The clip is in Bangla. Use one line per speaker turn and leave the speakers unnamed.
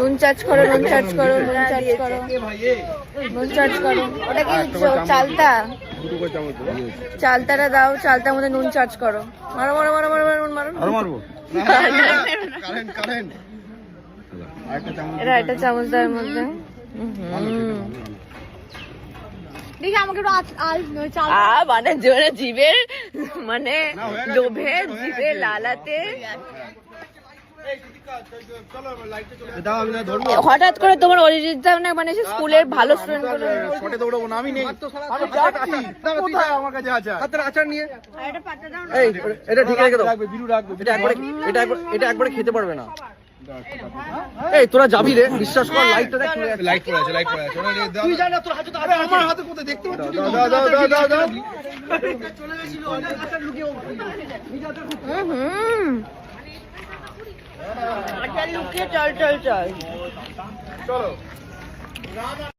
নুন চার্জ করো, নুন চার্জ করো, নুন চার্জ করো, নুন চার্জ করো। ওটা কি চালতা? চালতাটা দাও, চালতার মধ্যে নুন চার্জ করো। মারো মারো মারো মারো মারো মারো।
আরো মারবো।
এটা একটা চামচ দেওয়ার মধ্যে।
দেখি আমাকে
মানে জোরে জিভের মানে লোভে জিভে লালাতে হঠাৎ করে তোমার অরিজিৎ না মানে স্কুলের ভালো স্টুডেন্ট গুলো
শটে দৌড়াবো না, আমি নেই। আমার কাছে আচার নিয়ে এটা ঠিক রেখে দাও। এটা একবারে খেতে পারবে না। এই তোরা যাবি রে, বিশ্বাস কর। লাইটটা দেখ, লাইট পড়ে আছে, লাইট পড়ে আছে। তুই জানা তোর হাতে তো আমার হাতে কোথায় দেখতে পাচ্ছিস? দাও চলে গেছিল আচার লুকিয়ে।
আচার লুকিয়ে চল চল চল।
চলো।